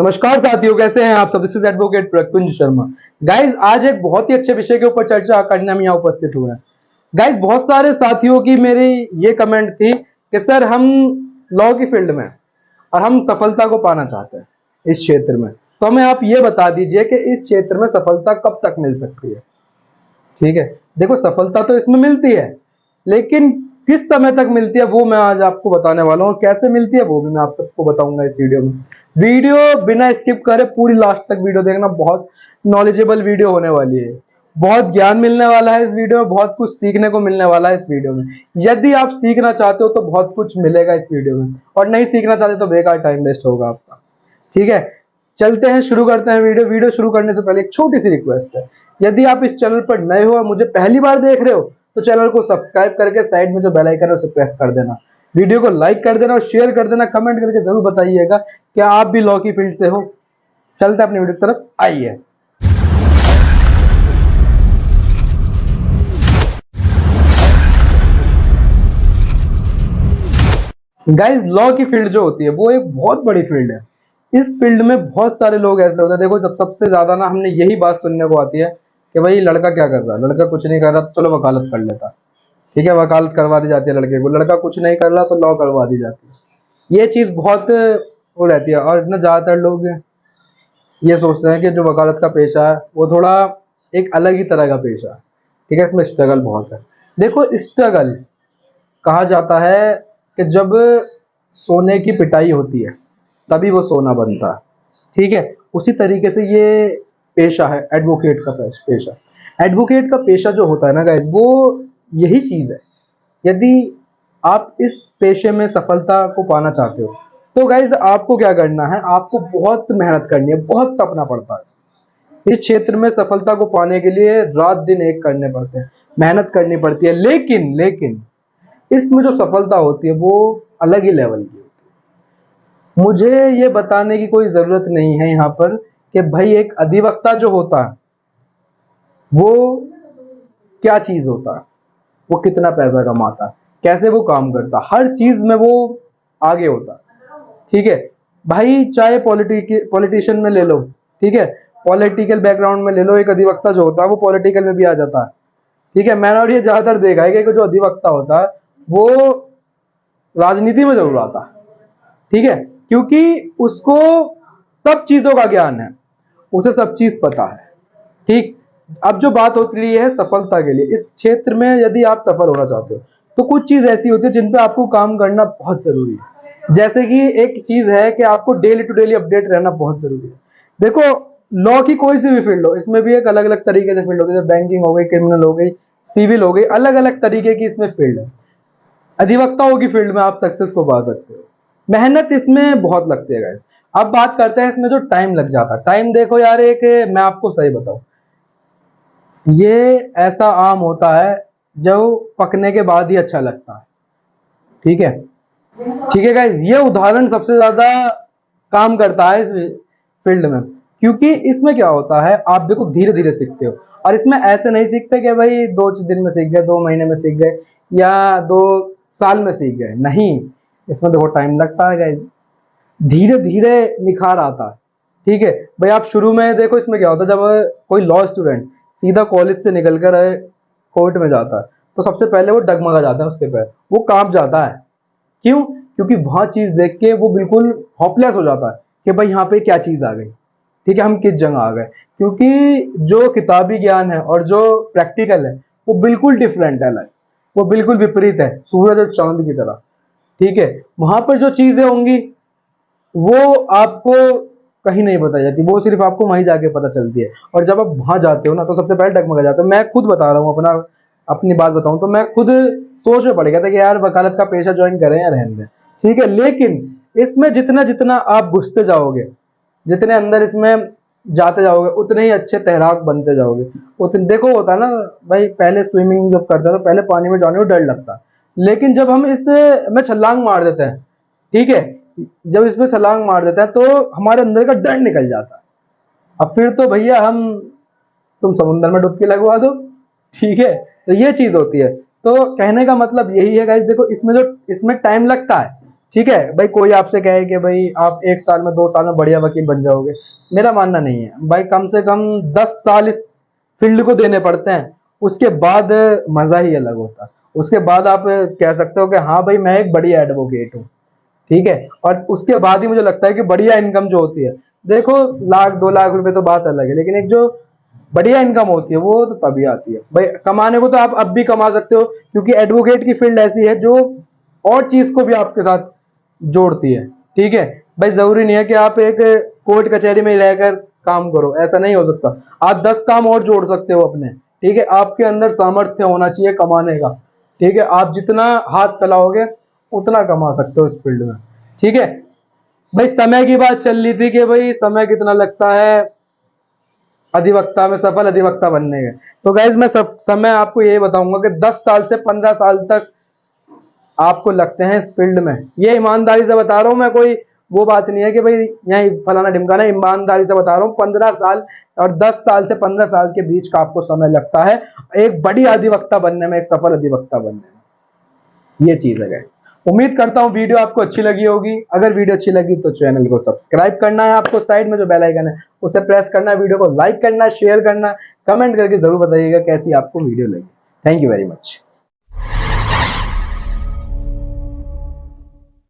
नमस्कार साथियों, कैसे हैं आप सब। This is advocate Prakunj Sharma. Guys, आज एक बहुत ही अच्छे विषय के ऊपर चर्चा करने हम यहाँ उपस्थित हुए हैं। गाइज, बहुत सारे साथियों की मेरी ये कमेंट थी कि सर हम लॉ की फील्ड में और हम सफलता को पाना चाहते हैं इस क्षेत्र में, तो हमें आप ये बता दीजिए कि इस क्षेत्र में सफलता कब तक मिल सकती है। ठीक है, देखो सफलता तो इसमें मिलती है, लेकिन किस समय तक मिलती है वो मैं आज आपको बताने वाला हूँ, और कैसे मिलती है वो भी मैं आप सबको बताऊंगा इस वीडियो में। वीडियो बिना स्किप करे पूरी लास्ट तक वीडियो देखना, बहुत नॉलेजेबल वीडियो होने वाली है। बहुत ज्ञान मिलने वाला है इस वीडियो में, बहुत कुछ सीखने को मिलने वाला है इस वीडियो में। यदि आप सीखना चाहते हो तो बहुत कुछ मिलेगा इस वीडियो में, और नहीं सीखना चाहते तो बेकार टाइम वेस्ट होगा आपका। ठीक है, चलते हैं, शुरू करते हैं वीडियो शुरू करने से पहले एक छोटी सी रिक्वेस्ट है। यदि आप इस चैनल पर नए हो और मुझे पहली बार देख रहे हो तो चैनल को सब्सक्राइब करके साइड में जो बेल आइकन है उसे प्रेस कर देना, वीडियो को लाइक कर देना और शेयर कर देना। कमेंट करके जरूर बताइएगा कि आप भी लॉ की फील्ड से हो। चलते हैं अपनी वीडियो की तरफ, आइए। गाइस, लॉ की फील्ड जो होती है वो एक बहुत बड़ी फील्ड है। इस फील्ड में बहुत सारे लोग ऐसे होते हैं, देखो जब सबसे ज्यादा ना हमने यही बात सुनने को आती है कि भाई लड़का क्या कर रहा है, लड़का कुछ नहीं कर रहा तो चलो वकालत कर लेता। ठीक है, वकालत करवा दी जाती है लड़के को। लड़का कुछ नहीं कर रहा तो लॉ करवा दी जाती है। ये चीज बहुत वो रहती है, और ना ज्यादातर लोग ये सोचते हैं कि जो वकालत का पेशा है वो थोड़ा एक अलग ही तरह का पेशा है। ठीक है, इसमें स्ट्रगल बहुत है। देखो, स्ट्रगल कहा जाता है कि जब सोने की पिटाई होती है तभी वो सोना बनता है। ठीक है, उसी तरीके से ये पेशा है एडवोकेट का पेशा। एडवोकेट का पेशा जो होता है ना गाइस, वो यही चीज है। यदि आप इस पेशे में सफलता को पाना चाहते हो तो गाइस आपको क्या करना है, आपको बहुत मेहनत करनी है, बहुत तपना पड़ता है। इस क्षेत्र में सफलता को पाने के लिए रात दिन एक करने पड़ते हैं, मेहनत करनी पड़ती है। लेकिन लेकिन इसमें जो सफलता होती है वो अलग ही लेवल की होती है। मुझे ये बताने की कोई जरूरत नहीं है यहाँ पर कि भाई एक अधिवक्ता जो होता है वो क्या चीज होता है, वो कितना पैसा कमाता है, कैसे वो काम करता है, हर चीज में वो आगे होता है। ठीक है भाई, चाहे पॉलिटिशियन में ले लो, ठीक है, पॉलिटिकल बैकग्राउंड में ले लो, एक अधिवक्ता जो होता है वो पॉलिटिकल में भी आ जाता है। ठीक है, मैंने और ये ज्यादातर देखा है कि जो अधिवक्ता होता है वो राजनीति में जरूर आता है। ठीक है, क्योंकि उसको सब चीजों का ज्ञान है, उसे सब चीज पता है। ठीक, अब जो बात होती है सफलता के लिए, इस क्षेत्र में यदि आप सफल होना चाहते हो तो कुछ चीज ऐसी होती है जिन पे आपको काम करना बहुत जरूरी है। जैसे कि एक चीज है कि आपको डेली टू डेली अपडेट रहना बहुत जरूरी है। देखो, लॉ की कोई सी भी फील्ड हो, इसमें भी एक अलग अलग तरीके से फील्ड होती है, बैंकिंग हो गई, क्रिमिनल हो गई, सिविल हो गई, अलग अलग तरीके की इसमें फील्ड है। अधिवक्ताओं की फील्ड में आप सक्सेस को पा सकते हो। मेहनत इसमें बहुत लगती है गाइस। अब बात करते हैं इसमें जो टाइम लग जाता है। टाइम देखो यार, एक मैं आपको सही बताऊं, ये ऐसा आम होता है जो पकने के बाद ही अच्छा लगता है। ठीक है, ठीक है गाइस, ये उदाहरण सबसे ज्यादा काम करता है इस फील्ड में, क्योंकि इसमें क्या होता है, आप देखो धीरे धीरे सीखते हो, और इसमें ऐसे नहीं सीखते कि भाई 2 दिन में सीख गए, 2 महीने में सीख गए, या 2 साल में सीख गए। नहीं, इसमें देखो टाइम लगता है गाइस, धीरे धीरे निखार आता है। ठीक है भाई, आप शुरू में देखो इसमें क्या होता है, जब कोई लॉ स्टूडेंट सीधा कॉलेज से निकल कर कोर्ट में जाता है तो सबसे पहले वो डगमगा जाता है, उसके पैर वो कांप जाता है। क्यों? क्योंकि वहां चीज देख के वो बिल्कुल होपलेस हो जाता है कि भाई यहाँ पे क्या चीज आ गई। ठीक है, हम किस जगह आ गए, क्योंकि जो किताबी ज्ञान है और जो प्रैक्टिकल है वो बिल्कुल डिफरेंट है, वो बिल्कुल विपरीत है, सूरज और चांद की तरह। ठीक है, वहां पर जो चीजें होंगी वो आपको कहीं नहीं बताई जाती, वो सिर्फ आपको वहीं जाके पता चलती है। और जब आप वहां जाते हो ना तो सबसे पहले डगमगा जाते हो। मैं खुद बता रहा हूँ, अपनी बात बताऊं तो मैं खुद सोच में पड़ गया था कि यार वकालत का पेशा ज्वाइन करें या रहने दें। ठीक है, लेकिन इसमें जितना जितना आप घुसते जाओगे, जितने अंदर इसमें जाते जाओगे, उतने ही अच्छे तैराक बनते जाओगे। उतने देखो होता है ना भाई, पहले स्विमिंग जब करता था पहले पानी में जाने में डर लगता, लेकिन जब हम इस में छलांग मार देते हैं, ठीक है, जब इसमें छलांग मार देता है तो हमारे अंदर का डर निकल जाता है। अब फिर तो भैया तुम समुद्र में डुबकी लगवा दो। ठीक है, तो ये चीज होती है। तो कहने का मतलब यही है गाइस, देखो इसमें टाइम लगता है, ठीक है भाई, कोई आपसे कहे कि भाई आप 1 साल में 2 साल में बढ़िया वकील बन जाओगे, मेरा मानना नहीं है भाई। कम से कम 10 साल इस फील्ड को देने पड़ते हैं, उसके बाद मजा ही अलग होता है। उसके बाद आप कह सकते हो कि हाँ भाई मैं एक बढ़िया एडवोकेट हूँ, ठीक है। और उसके बाद ही मुझे लगता है कि बढ़िया इनकम जो होती है, देखो 1 लाख 2 लाख रुपए तो बात अलग है, लेकिन एक जो बढ़िया इनकम होती है वो तो तभी आती है भाई। कमाने को तो आप अब भी कमा सकते हो, क्योंकि एडवोकेट की फील्ड ऐसी है जो और चीज को भी आपके साथ जोड़ती है, ठीक है। भाई जरूरी नहीं है कि आप एक कोर्ट कचहरी में ही रहकर काम करो, ऐसा नहीं हो सकता। आप 10 काम और जोड़ सकते हो अपने, ठीक है। आपके अंदर सामर्थ्य होना चाहिए कमाने का, ठीक है। आप जितना हाथ फैलाओगे उतना कमा सकते हो इस फील्ड में, ठीक है। भाई समय की बात चल रही थी कि भाई समय कितना लगता है अधिवक्ता में, सफल अधिवक्ता बनने के। तो गाइज मैं सब समय आपको यही बताऊंगा कि 10 साल से 15 साल तक आपको लगते हैं इस फील्ड में। ये ईमानदारी से बता रहा हूं मैं, कोई वो बात नहीं है कि भाई यहाँ फलाना ढिमकाना, ईमानदारी से बता रहा हूँ। 15 साल और 10 साल से 15 साल के बीच का आपको समय लगता है एक बड़ी अधिवक्ता बनने में, एक सफल अधिवक्ता बनने में। ये चीज है। उम्मीद करता हूँ वीडियो आपको अच्छी लगी होगी। अगर वीडियो अच्छी लगी तो चैनल को सब्सक्राइब करना है, आपको साइड में जो बेल आइकन है उसे प्रेस करना है, वीडियो को लाइक करना है, शेयर करना है, कमेंट करके जरूर बताइएगा कैसी आपको वीडियो लगी। Thank you very much.